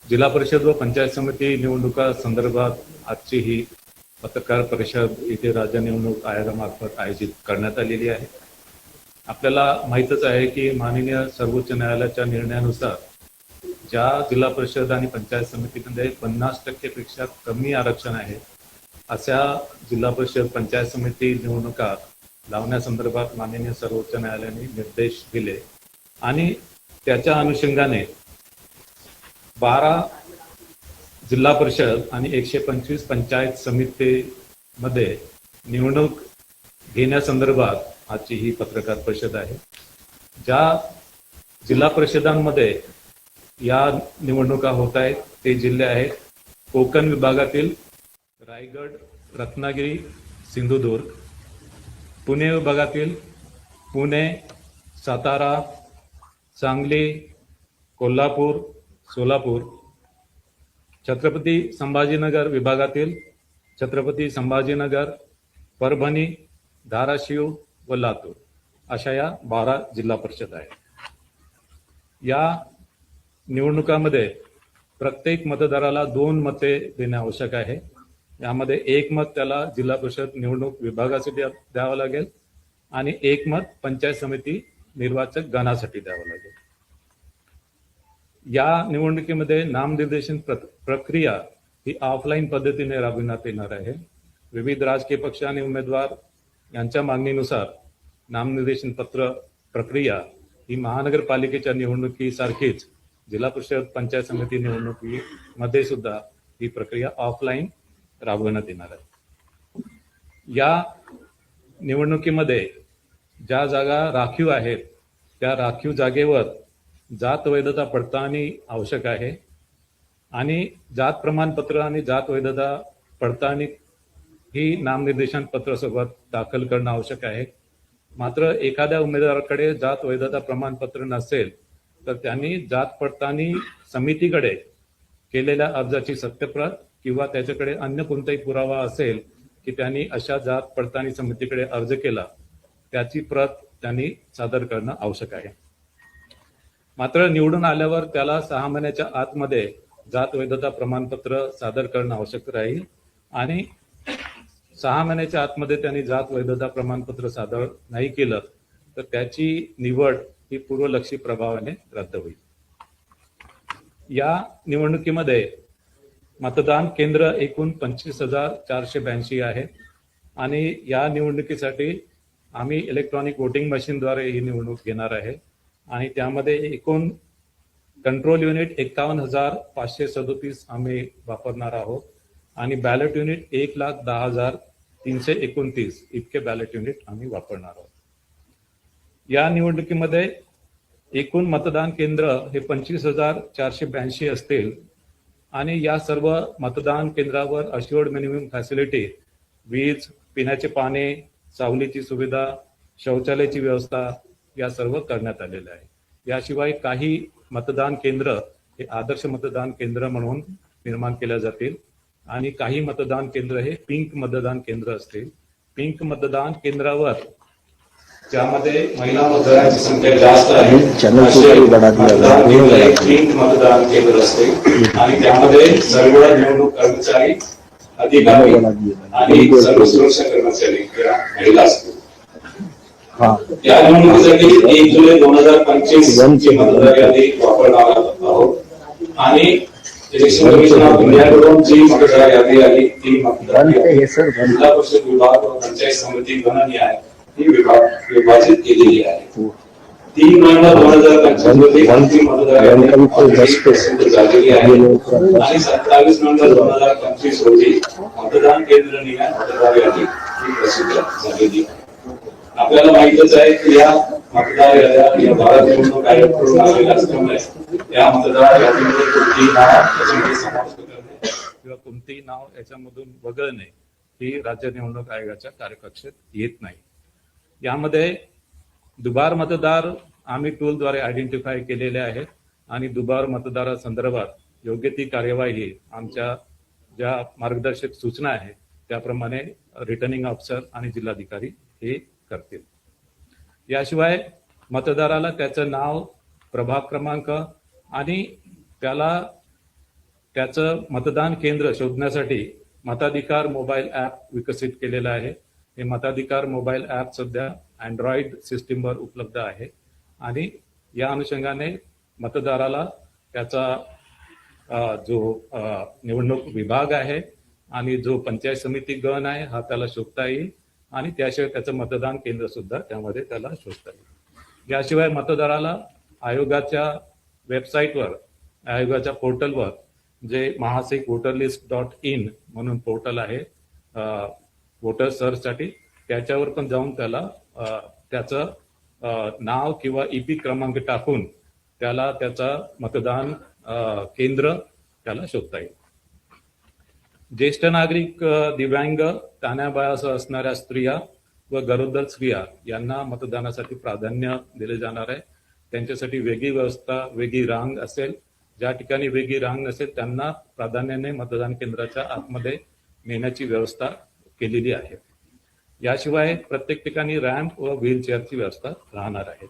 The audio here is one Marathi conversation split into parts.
जिल्हा परिषद व पंचायत समिती निवडणुका संदर्भात आजची ही पत्रकार परिषद इथे राज्य निवडणूक आयोगामार्फत आयोजित करण्यात आलेली आहे। आपल्याला माहीतच आहे की माननीय सर्वोच्च न्यायालयाच्या निर्णयानुसार ज्या जिल्हा परिषद आणि पंचायत समितीमध्ये 50% पेक्षा कमी आरक्षण आहे अशा जिल्हा परिषद पंचायत समिती निवडणुका लावण्यासंदर्भात माननीय सर्वोच्च न्यायालयाने निर्देश दिले आणि त्याच्या अनुषंगाने 12 जिल्हा परिषद आणि 125 पंचायत समितीमध्ये निवडणूक घेण्यासंदर्भात आजची ही पत्रकार परिषद आहे। ज्या जिल्हा परिषदांमध्ये या निवडणुका होत आहेत ते जिल्हे आहेत कोकण विभागातील रायगड, रत्नागिरी, सिंधुदुर्ग, पुणे विभागातील पुणे, सातारा, सांगली, कोल्हापूर, सोलापूर, छत्रपती संभाजीनगर विभागातील छत्रपती संभाजीनगर, परभणी, धाराशिव व लातूर अशा या 12 जिल्हा परिषद आहेत। या निवडणुकामध्ये प्रत्येक मतदाराला 2 मते देणे आवश्यक आहे। यामध्ये 1 मत त्याला जिल्हा परिषद निवडणूक विभागासाठी द्यावं लागेल आणि 1 मत पंचायत समिती निर्वाचक गणासाठी द्यावं लागेल। या निवडणुकीमध्ये नामनिर्देशन प्रक्रिया ही ऑफलाईन पद्धतीने राबविण्यात येणार आहे। विविध राजकीय पक्ष आणि उमेदवार यांच्या मागणीनुसार नामनिर्देशन पत्र प्रक्रिया ही महानगरपालिकेच्या निवडणुकीसारखीच जिल्हा परिषद पंचायत समिती निवडणुकीमध्ये सुद्धा ही प्रक्रिया ऑफलाईन राबवण्यात येणार आहे। या निवडणुकीमध्ये ज्या जागा राखीव आहेत त्या राखीव जागेवर जात वैधता पडताळणी आवश्यक आहे आणि जात प्रमाणपत्र आणि जात वैधता पडताळणी ही नामनिर्देशन पत्रासोबत दाखल करणं आवश्यक आहे। मात्र एखाद्या उमेदवाराकडे जात वैधता प्रमाणपत्र नसेल तर त्यांनी जात पडताळणी समितीकडे केलेल्या अर्जाची सत्यप्रत किंवा त्याच्याकडे अन्य कोणताही पुरावा असेल की त्यांनी अशा जात पडताळणी समितीकडे अर्ज केला त्याची प्रत त्यांनी सादर करणं आवश्यक आहे। मात्र निवडून आल्यावर त्याला 6 महिन्याच्या आतमध्ये जात वैधता प्रमाणपत्र सादर करणं आवश्यक राहील आणि 6 महिन्याच्या आतमध्ये त्यांनी जात वैधता प्रमाणपत्र सादर नाही केलं तर त्याची निवड ही पूर्वलक्षी प्रभावाने रद्द होईल। या निवडणुकीमध्ये मतदान केंद्र एकूण 25,482 आहे आणि या निवडणुकीसाठी आम्ही इलेक्ट्रॉनिक वोटिंग मशीनद्वारे ही निवडणूक घेणार आहे आणि त्यामध्ये एकूण कंट्रोल युनिट 51,537 आम्ही वापरणार आहोत आणि बॅलेट युनिट 1,10,329 इतके बॅलेट युनिट आम्ही वापरणार आहोत। या निवडणुकीमध्ये एकूण मतदान केंद्र हे 25,482 असतील आणि या सर्व मतदान केंद्रावर अश्युअर्ड मिनिमम फॅसिलिटी वीज, पिण्याचे पाणी, सावलीची सुविधा, शौचालयाची व्यवस्था या सर्व करण्यात आलेल्या आहे। याशिवाय काही मतदान केंद्र हे आदर्श मतदान केंद्र म्हणून निर्माण केल्या जातील आणि काही मतदान केंद्र हे पिंक मतदान केंद्र असतील। पिंक मतदान केंद्रावर ज्यामध्ये महिला मतदारांची संख्या जास्त आहे पिंक मतदान केंद्र असतील आणि त्यामध्ये सर्व निवडणूक कर्मचारी, अधिकारी आणि सर्व सुरक्षा कर्मचारी महिला असतील। या निवडणुकीसाठी 1 जुलै 2025 ची मतदार यादी वापरणार आहोत आणि इलेक्शन कमिशन ऑफ इंडियाकडून जी मतदार यादी आली ती मतदार जिल्हा परिषद विभाग व पंचायत समिती गणनीय ही विभाजित केलेली आहे। 3 नोव्हेंबर 2025 मध्ये अंतिम मतदार यादी झालेली आहे आणि 27 नोव्हेंबर 2025 रोजी मतदान केंद्र निहाय मतदार यादी ही प्रसिद्ध झालेली आहे। आपल्याला माहितच आहे की या मतदार याद्या या भारत निवडणूक आयोगाकडून आलेल्या असल्यामुळे या मतदार यादीमध्ये कोणतेही नाव याच्यामध्ये समाविष्ट करणे किंवा कोणतेही नाव याच्यामधून वगळणे ही राज्य निवडणूक आयोगाच्या कार्यकक्षेत येत नाही। यामध्ये दुबार मतदार आम्ही टूलद्वारे आयडेंटिफाय केलेले आहेत आणि दुबार मतदारासंदर्भात योग्य ती कार्यवाही आमच्या ज्या मार्गदर्शक सूचना आहेत त्याप्रमाणे रिटर्निंग ऑफिसर आणि जिल्हाधिकारी हे करतील। याशिवाय मतदाराला त्याचं नाव, प्रभाग क्रमांक आणि त्याला त्याचं मतदान केंद्र शोधण्यासाठी मताधिकार मोबाईल ॲप विकसित केलेलं आहे. हे मताधिकार मोबाईल ॲप सध्या अँड्रॉइड सिस्टीमवर उपलब्ध आहे आणि या अनुषंगाने मतदाराला त्याचा जो निवडणूक विभाग आहे आणि जो पंचायत समिती गण आहे हा त्याला शोधता येईल आणि त्याशिवाय त्याचं मतदान केंद्र सुद्धा त्यामध्ये त्याला शोधता येईल. याशिवाय मतदाराला आयोगाच्या वेबसाईटवर, आयोगाच्या पोर्टलवर जे महासिक वोटर लिस्ट .in म्हणून पोर्टल आहे वोटर सर्चसाठी, त्याच्यावर पण जाऊन त्याला त्याचं नाव किंवा ईपी क्रमांक टाकून त्याला त्याचा मतदान केंद्र त्याला शोधता येईल. ज्येष्ठ नागरिक, दिव्यांग, तान्याबाळासह असणाऱ्या स्त्रिया व गरोदर स्त्रिया यांना मतदानासाठी प्राधान्य दिले जाणार आहे. त्यांच्यासाठी वेगळी व्यवस्था, वेगळी रांग असेल. ज्या ठिकाणी वेगळी रांग नसेल त्यांना प्राधान्याने मतदान केंद्राच्या आतमध्ये नेण्याची व्यवस्था केलेली आहे. याशिवाय प्रत्येक ठिकाणी रॅम्प व व्हीलचेअरची व्यवस्था राहणार आहे.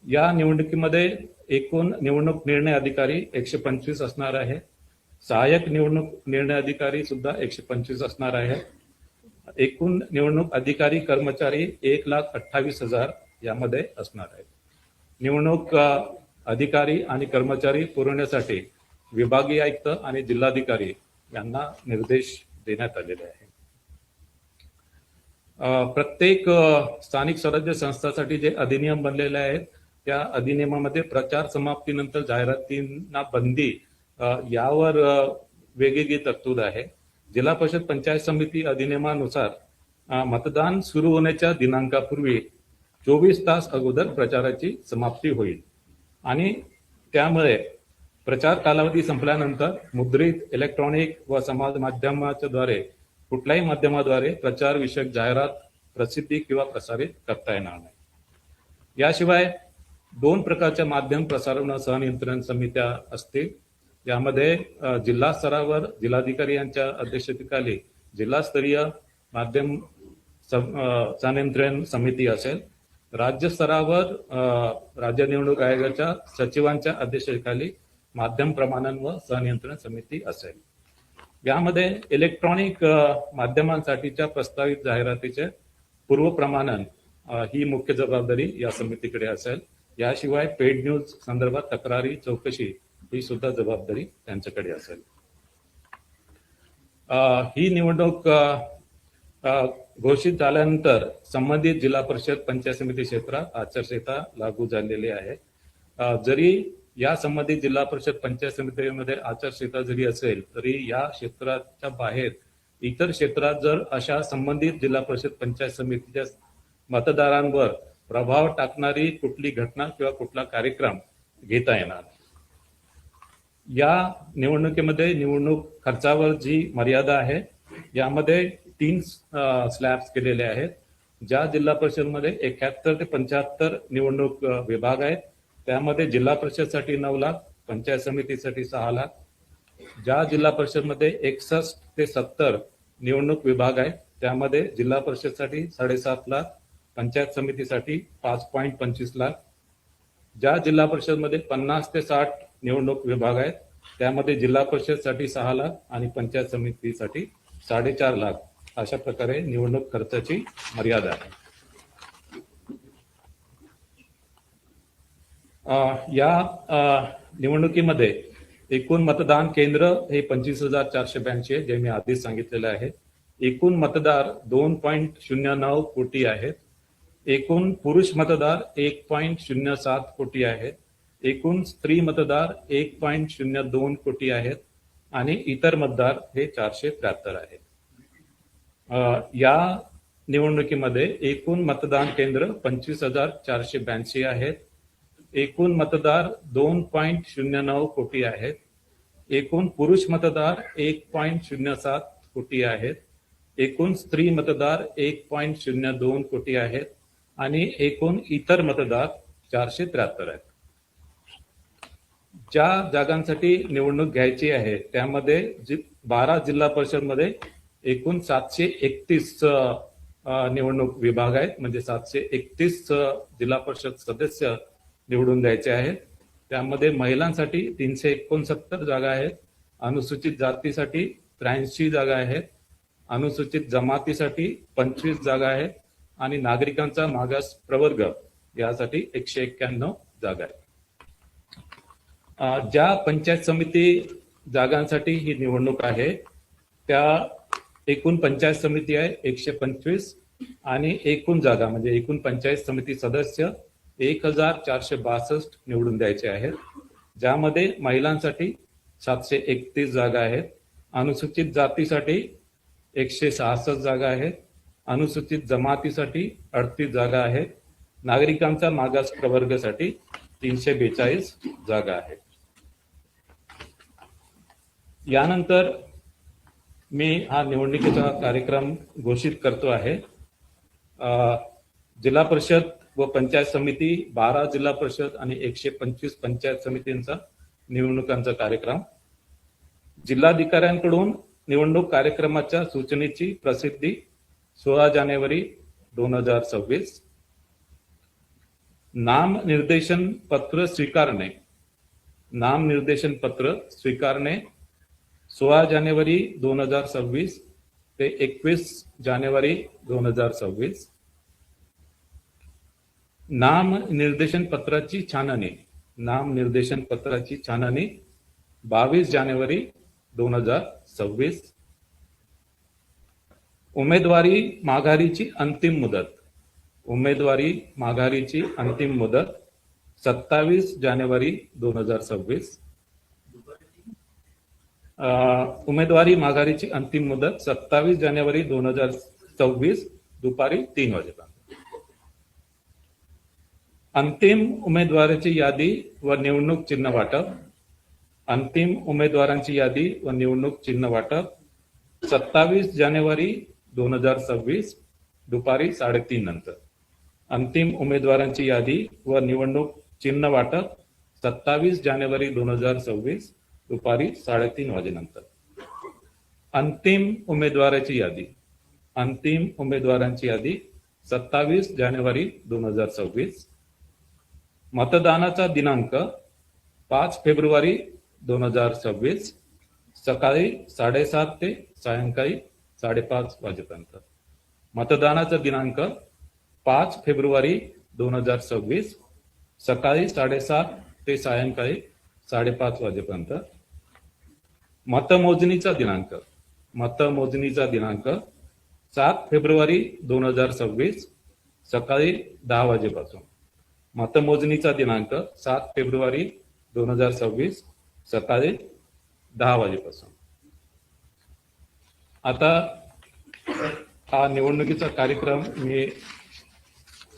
या निवडणुकीमध्ये एकूण निवडणूक निर्णय अधिकारी 125 असणार आहे. सहाय्यक निवडणूक निर्णय अधिकारी सुद्धा 125 असणार आहे. एकूण निवडणूक अधिकारी कर्मचारी 1,28,000 यामध्ये असणार आहेत. निवडणूक अधिकारी आणि कर्मचारी पुरवण्यासाठी विभागीय आयुक्त आणि जिल्हाधिकारी यांना निर्देश देण्यात आलेले आहे. प्रत्येक स्थानिक स्वराज्य संस्थांसाठी जे अधिनियम बनलेले आहेत त्या अधिनियमामध्ये प्रचार समाप्तीनंतर जाहिरातींना बंदी यावर वेगवेगळी तरतूद आहे. जिल्हा परिषद पंचायत समिती अधिनियमानुसार मतदान सुरू होण्याच्या दिनांकापूर्वी 24 तास अगोदर प्रचाराची समाप्ती होईल आणि त्यामुळे प्रचार कालावधी संपल्यानंतर मुद्रित, इलेक्ट्रॉनिक व समाज माध्यमाच्या द्वारे कुठल्याही माध्यमाद्वारे प्रचार विषयक जाहिरात प्रसिद्धी किंवा प्रसारित करता येणार नाही. याशिवाय 2 प्रकारच्या माध्यम प्रसारण सहनियंत्रण समित्या असतील. यामध्ये जिल्हा स्तरावर जिल्हाधिकारी यांच्या अध्यक्षतेखाली जिल्हास्तरीय माध्यम सहनियंत्रण समिती असेल. राज्य स्तरावर राज्य निवडणूक आयोगाच्या सचिवांच्या अध्यक्षतेखाली माध्यम प्रमाणन व सहनियंत्रण समिती असेल. यामध्ये इलेक्ट्रॉनिक माध्यमांसाठीच्या प्रस्तावित जाहिरातीचे पूर्वप्रमाणन ही मुख्य जबाबदारी या समितीकडे असेल. याशिवाय पेड न्यूज संदर्भात तक्रारी, चौकशी ही सुद्धा जबाबदारी त्यांच्याकडे असेल. ही निवडणूक घोषित झाल्यानंतर संबंधित जिल्हा परिषद पंचायत समिती क्षेत्रात आचारसंहिता लागू झालेली आहे. जरी या संबंधित जिल्हा परिषद पंचायत समितीमध्ये आचारसंहिता जरी असेल तरी या क्षेत्राच्या बाहेर इतर क्षेत्रात जर अशा संबंधित जिल्हा परिषद पंचायत समितीच्या मतदारांवर प्रभाव टाकणारी कुठली घटना किंवा कुठला कार्यक्रम घेता येणार. या निवडणुकीमध्ये निवडणूक खर्चावर जी मर्यादा आहे यामध्ये 3 स्लॅब्स केलेले आहेत. ज्या जिल्हा परिषदमध्ये 71 ते 75 निवडणूक विभाग आहेत त्यामध्ये जिल्हा परिषदसाठी 9 लाख, पंचायत समितीसाठी 6 लाख. ज्या जिल्हा परिषदमध्ये 61 ते 70 निवडणूक विभाग आहेत त्यामध्ये जिल्हा परिषदसाठी 7.5 लाख, पंचायत समितीसाठी 5.25 लाख. ज्या जिल्हा परिषदमध्ये 50 ते 60 निवडणूक विभाग आहेत त्यामध्ये जिल्हा परिषदसाठी 6 लाख आणि पंचायत समितीसाठी 4.5 लाख अशा प्रकारे निवडणूक खर्चाची मर्यादा आहे. या निवडणुकीमध्ये एकूण मतदान केंद्र हे 25,482 आहे जे मी आधीच सांगितलेलं आहे. एकूण मतदार 2.09 कोटी आहेत. एकूण पुरुष मतदार 1.07 कोटी आहेत. एकूण स्त्री मतदार 1.02 कोटी आहेत आणि इतर मतदार हे 473 आहेत. या निवडणुकीमध्ये एकूण मतदान केंद्र 25,482 आहेत. एकूण मतदार 2.09 कोटी आहेत. एकूण पुरुष मतदार 1.07 कोटी आहेत. एकूण स्त्री मतदार 1.02 कोटी आहेत आणि एकूण इतर मतदार 473 आहेत. ज्या जागांसाठी निवडणूक घ्यायची आहे त्यामध्ये 12 जिल्हा परिषदमध्ये एकूण 731 निवडणूक विभाग आहेत. म्हणजे 731 जिल्हा परिषद सदस्य निवडून द्यायचे आहेत. त्यामध्ये महिलांसाठी 369 जागा आहेत. अनुसूचित जातीसाठी 83 जागा आहेत, अनुसूचित जमातीसाठी 25 जागा आहेत आणि नागरिकांचा मागास प्रवर्ग यासाठी 191 जागा आहेत. ज्या पंचायत समिती जागांसाठी ही निवडणूक आहे त्या एकूण पंचायत समिती आहे 125 आणि एकूण जागा म्हणजे एकूण पंचायत समिती सदस्य 1462 निवडून द्यायचे आहेत, ज्यामध्ये महिलांसाठी 731 जागा आहेत, अनुसूचित जातीसाठी 166 जागा आहेत, अनुसूचित जमातीसाठी 38 जागा आहेत, नागरिकांचा मागास प्रवर्गासाठी 342 जागा आहेत. यानंतर मी हा निवडणुकीचा कार्यक्रम घोषित करतो आहे. जिल्हा परिषद व पंचायत समिती 12 जिल्हा परिषद आणि 125 पंचायत समितींचा निवडणुकांचा कार्यक्रम. जिल्हाधिकाऱ्यांकडून निवडणूक कार्यक्रमाच्या सूचनेची प्रसिद्धी 16 जानेवारी 2026. नामनिर्देशन पत्र स्वीकारणे. नामनिर्देशन पत्र स्वीकारणे 16 जानेवारी 2026 ते 21 जानेवारी 2026. नामनिर्देशन पत्राची छाननी. नामनिर्देशन पत्राची छाननी 22 जानेवारी 2026. उमेदवारी माघारीची अंतिम मुदत. उमेदवारी माघारीची अंतिम मुदत 27 जानेवारी 2026. उमेदवारी माघारीची अंतिम मुदत 27 जानेवारी 2026 दुपारी 3 वाजेपर्यंत. अंतिम उमेदवाराची यादी व निवडणूक चिन्ह वाटप. अंतिम उमेदवारांची यादी व निवडणूक चिन्ह वाटप 27 जानेवारी 2026 दुपारी 3:30 नंतर. अंतिम उमेदवारांची यादी व निवडणूक चिन्ह वाटप 27 जानेवारी 2026 दुपारी 3:30 वाजेनंतर. अंतिम उमेदवाराची यादी. अंतिम उमेदवारांची यादी 27 जानेवारी 2026. मतदानाचा दिनांक 5 फेब्रुवारी 2026 सकाळी 7:30 ते सायंकाळी 5:30 वाजेपर्यंत. मतदानाचा दिनांक 5 फेब्रुवारी 2026 सकाळी 7:30 ते सायंकाळी 5:30 वाजेपर्यंत. मतमोजणीचा दिनांक. मतमोजणीचा दिनांक 7 फेब्रुवारी 2026 सकाळी 10 वाजेपासून. मतमोजणीचा दिनांक 7 फेब्रुवारी 2026 सकाळी 10 वाजेपासून. आता हा निवडणुकीचा कार्यक्रम मी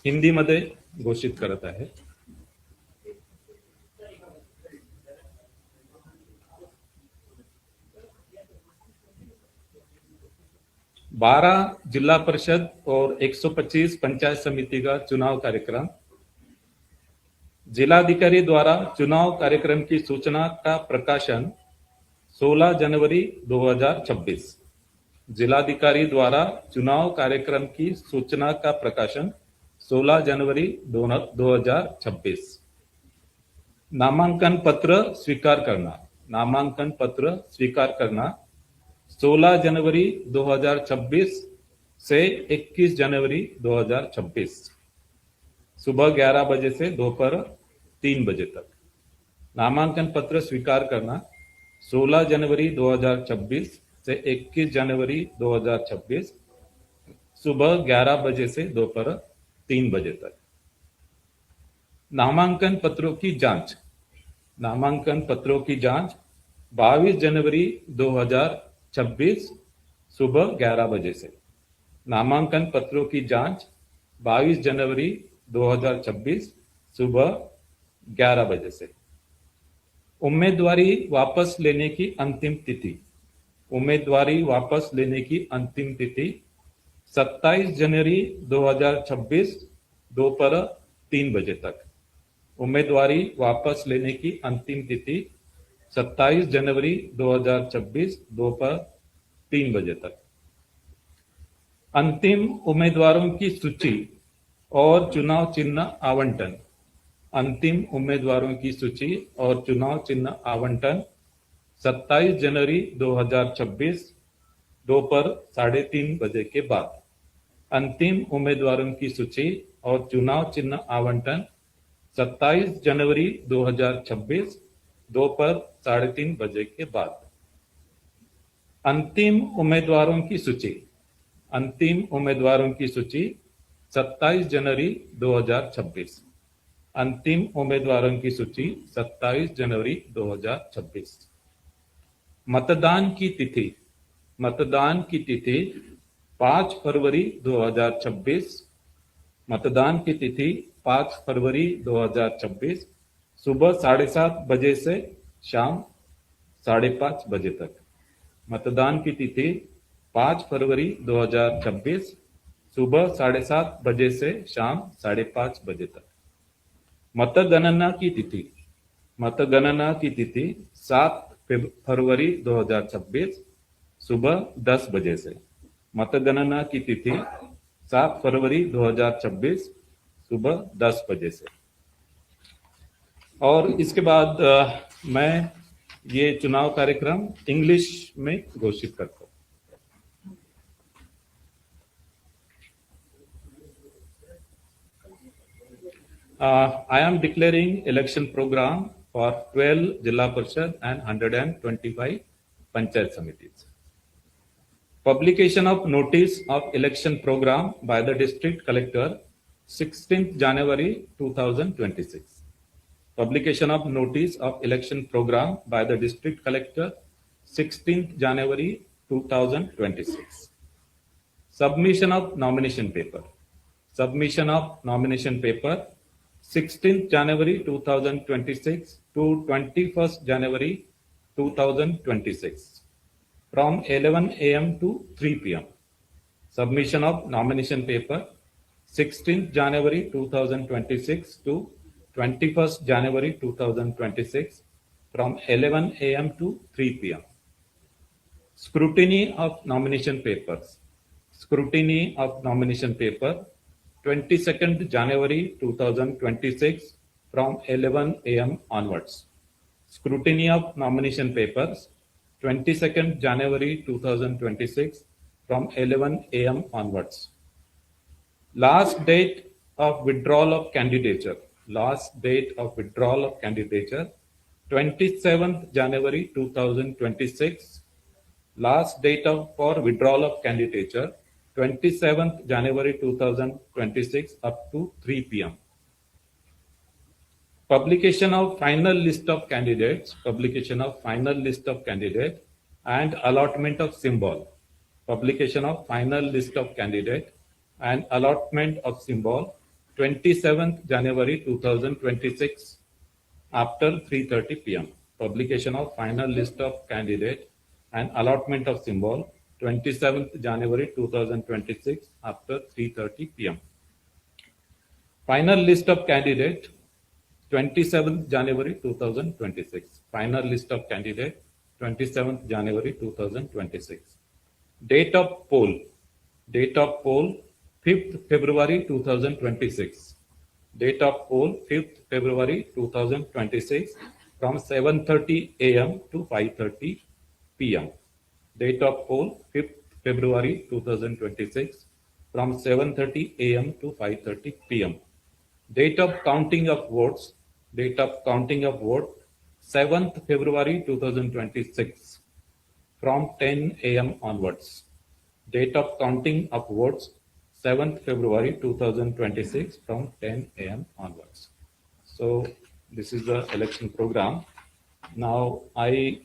हिंदीमध्ये घोषित करत आहे. 12 जिला परिषद और 125 पंचायत समिति का चुनाव कार्यक्रम. जिलाधिकारी द्वारा चुनाव कार्यक्रम की सूचना का प्रकाशन 16 जनवरी 2026. जिलाधिकारी द्वारा चुनाव कार्यक्रम की सूचना का प्रकाशन 16 जनवरी 2026. नामांकन पत्र स्वीकार करना. नामांकन पत्र स्वीकार करना 16 जनवरी 2026 से 21 जनवरी 2026 सुबह 11 बजे से दोपहर 3 बजे तक. नामांकन पत्र स्वीकार करना 16 जनवरी 2026 से 21 जनवरी 2026 सुबह 11 बजे से दोपहर 3 बजे तक. नामांकन पत्रों की जांच. नामांकन पत्रों की जांच 22 जनवरी 2026 सुबह 11 बजे से. नामांकन पत्रों की जांच 22 जनवरी 2026 सुबह 11 बजे से. उम्मीदवारी वापस लेने की अंतिम तिथि. उम्मीदवारी वापस लेने की अंतिम तिथि 27 जनवरी 2026 दोपहर 3 बजे तक. उम्मीदवारी वापस लेने की अंतिम तिथि 27 जनवरी 2026 दोपहर 3 बजे तक. अंतिम उम्मीदवारों की सूची और चुनाव चिन्ह आवंटन. अंतिम उम्मीदवारों की सूची और चुनाव चिन्ह आवंटन 27 जनवरी 2026 दोपहर 3:30 बजे के बाद। अंतिम उम्मीदवारों की सूची और चुनाव चिन्ह आवंटन 27 जनवरी 2026 दोपहर 3:30 बजे के बाद। अंतिम उम्मीदवारों की सूची। अंतिम उम्मीदवारों की सूची 27 जनवरी 2026। अंतिम उम्मीदवारों की सूची 27 जनवरी 2026। मतदान की तिथि। मतदान की तिथि 5 फरवरी 2026। मतदान की तिथि 5 फरवरी 2026 सुबह 7:30 बजे से शाम 5:30 बजे तक। मतदान की तिथि 5 फरवरी 2026 सुबह 7:30 बजे से शाम 5:30 बजे तक। मतगणना की तिथि। मतगणना की तिथि 7 फरवरी 2026 सुबह 10 बजे से। मतगणना की तिथि 7 फरवरी 2026 सुबह 10 बजे से। और इसके बाद मैं ये चुनाव कार्यक्रम इंग्लिश में घोषित करता हूं। I am declaring election program for 12 Jilla Parishad and 125 Panchayat Samitis. Publication of notice of election program by the district collector 16th January 2026. Publication of notice of election program by the district collector 16th January 2026. Submission of nomination paper. Submission of nomination paper 16th January 2026 to 21st January 2026 from 11 a.m. to 3 p.m. Submission of nomination paper 16th January 2026 to 21st January 2026 from 11 a.m. to 3 p.m. Scrutiny of nomination papers. Scrutiny of nomination paper 22nd January 2026 from 11 a.m. onwards. Scrutiny of nomination papers 22nd January 2026 from 11 a.m. onwards. Last date of withdrawal of candidature. Last date of withdrawal of candidature 27th January 2026. Last date for withdrawal of candidature 27th January 2026 up to 3 p.m. Publication of final list of candidates. Publication of final list of candidates and allotment of symbol. Publication of final list of candidate and allotment of symbol 27th January 2026 after 3:30 p.m. Publication of final list of candidate and allotment of symbol 27th January 2026 after 3:30 p.m. Final list of candidate 27th January 2026. Final list of candidate 27th January 2026. Date of poll. Date of poll 5th February 2026. Date of poll 5th February 2026 from 7:30 a.m. to 5:30 p.m. Date of poll 5th February 2026 from 7:30 a.m. to 5:30 p.m. Date of counting of votes. Date of counting of vote 7th February 2026 from 10 a.m. onwards. Date of counting of votes 7th February 2026 from 10 a.m. onwards. So this is the election program. Now I